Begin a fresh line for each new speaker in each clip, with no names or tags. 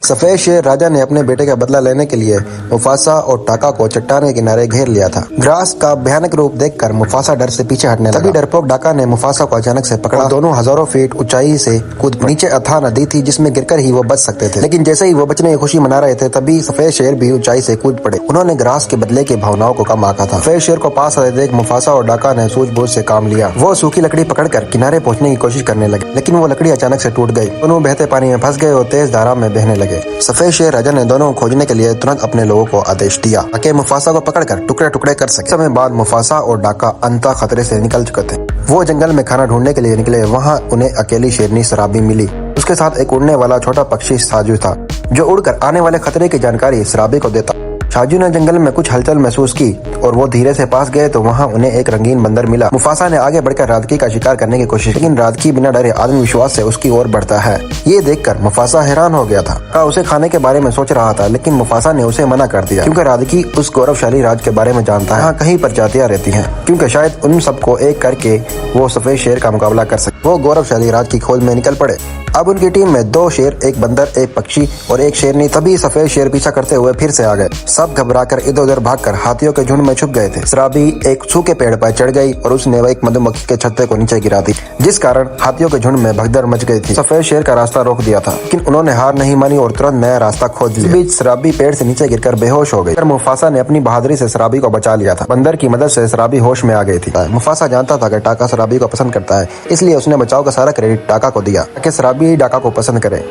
सफेद शेर राजा ने अपने बेटे का बदला लेने के लिए मुफासा और टाका को चट्टान के किनारे घेर लिया था। ग्रास का भयानक रूप देखकर मुफासा डर से पीछे हटने लगा। तभी डरपोक टाका ने मुफासा को अचानक से पकड़ा और दोनों हजारों फीट ऊंचाई से कूद पड़े। नीचे अथाह नदी थी जिसमें गिरकर ही वो बच सकते थे, लेकिन जैसे ही वो बचने की खुशी मना रहे थे तभी सफेद शेर भी ऊंचाई से कूद पड़े। उन्होंने ग्रास के बदले की भावनाओं को कम आंका था। सफेद शेर को पास आते देख मुफासा और टाका ने सूझबूझ से काम लिया। वो सूखी लकड़ी पकड़कर किनारे पहुंचने की कोशिश करने लगे, लेकिन वो लकड़ी अचानक से टूट गई। दोनों बहते पानी में फंस गए और तेज धारा में बहने लगे। सफेद शेर राजा ने दोनों को खोजने के लिए तुरंत अपने लोगों को आदेश दिया ताकि मुफासा को पकड़कर टुकड़े टुकड़े कर सके। समय बाद मुफासा और टाका अंततः खतरे से निकल चुके थे। वो जंगल में खाना ढूंढने के लिए निकले। वहाँ उन्हें अकेली शेरनी सराबी मिली। उसके साथ एक उड़ने वाला छोटा पक्षी साजू था जो उड़कर आने वाले खतरे की जानकारी सराबी को देता। साजू ने जंगल में कुछ हलचल महसूस की और वो धीरे से पास गए तो वहाँ उन्हें एक रंगीन बंदर मिला। मुफासा ने आगे बढ़कर रादकी का शिकार करने की कोशिश, लेकिन रादकी बिना डरे आत्मविश्वास से उसकी ओर बढ़ता है। ये देखकर मुफासा हैरान हो गया था। उसे खाने के बारे में सोच रहा था, लेकिन मुफासा ने उसे मना कर दिया क्योंकि रादकी उस गौरवशाली राज के बारे में जानता है। यहाँ कहीं प्रजातियां रहती हैं, क्योंकि शायद उन सबको एक करके वो सफेद शेर का मुकाबला कर सके। वो गौरवशाली राज की खोज में निकल पड़े। अब उनकी टीम में 2 शेर, एक बंदर, एक पक्षी और एक शेरनी। तभी सफेद शेर पीछा करते हुए फिर से आ गए। सब घबराकर इधर उधर भागकर हाथियों के झुंड में छुप गए थे। सराबी एक सूखे पेड़ पर चढ़ गई और उसने एक मधुमक्खी के छत्ते को नीचे गिरा दी, जिस कारण हाथियों के झुंड में भगदड़ मच गई थी। सफेद शेर का रास्ता रोक दिया था, लेकिन उन्होंने हार नहीं मानी और तुरंत नया रास्ता खोज लिया। इस बीच सराबी पेड़ से नीचे गिरकर बेहोश हो गई। मुफासा ने अपनी बहादुरी से सराबी को बचा लिया था। बंदर की मदद से सराबी होश में आ गई थी। मुफासा जानता था कि टाका सराबी को पसंद करता है, इसलिए उसने बचाव का सारा क्रेडिट टाका को दिया ताकि सराबी टाका को पसंद करे।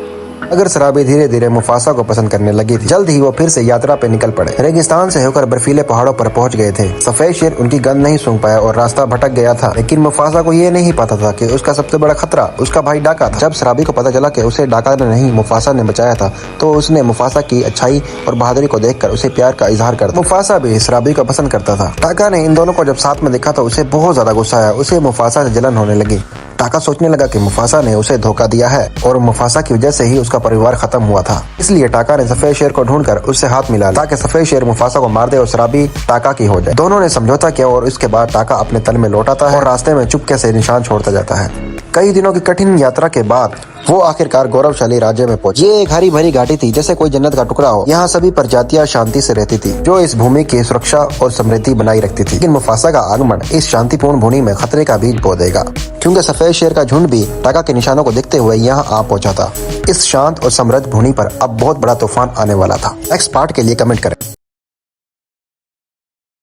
अगर सराबी धीरे धीरे मुफासा को पसंद करने लगी थी। जल्द ही वो फिर से यात्रा पे निकल पड़े। रेगिस्तान से होकर बर्फीले पहाड़ों पर पहुंच गए थे। सफेद शेर उनकी गंध नहीं सूंघ पाया और रास्ता भटक गया था, लेकिन मुफासा को ये नहीं पता था कि उसका सबसे बड़ा खतरा उसका भाई टाका था। जब सराबी को पता चला कि उसे टाका ने नहीं मुफासा ने बचाया था, तो उसने मुफासा की अच्छाई और बहादुरी को देखकर उसे प्यार का इजहार कर दिया। मुफासा भी सराबी को पसंद करता था। टाका ने इन दोनों को जब साथ में देखा तो उसे बहुत ज्यादा गुस्सा आया। उसे मुफासा से जलन होने लगी। टाका सोचने लगा कि मुफासा ने उसे धोखा दिया है और मुफासा की वजह से ही उसका परिवार खत्म हुआ था। इसलिए टाका ने सफेद शेर को ढूंढकर उससे हाथ मिला ताकि सफेद शेर मुफासा को मार दे और सराबी टाका की हो जाए। दोनों ने समझौता किया और इसके बाद टाका अपने तल में लौटाता है और रास्ते में चुपके से निशान छोड़ता जाता है। कई दिनों की कठिन यात्रा के बाद वो आखिरकार गौरवशाली राज्य में पहुंचे। ये एक हरी भरी घाटी थी जैसे कोई जन्नत का टुकड़ा हो। यहाँ सभी प्रजातियां शांति से रहती थी, जो इस भूमि की सुरक्षा और समृद्धि बनाई रखती थी। लेकिन मुफासा का आगमन इस शांतिपूर्ण भूमि में खतरे का बीज बो देगा, क्योंकि सफेद शेर का झुंड भी टाका के निशानों को देखते हुए यहाँ आ पहुंचा था। इस शांत और समृद्ध भूमि पर अब बहुत बड़ा तूफान आने वाला था। नेक्स्ट पार्ट के लिए कमेंट करें।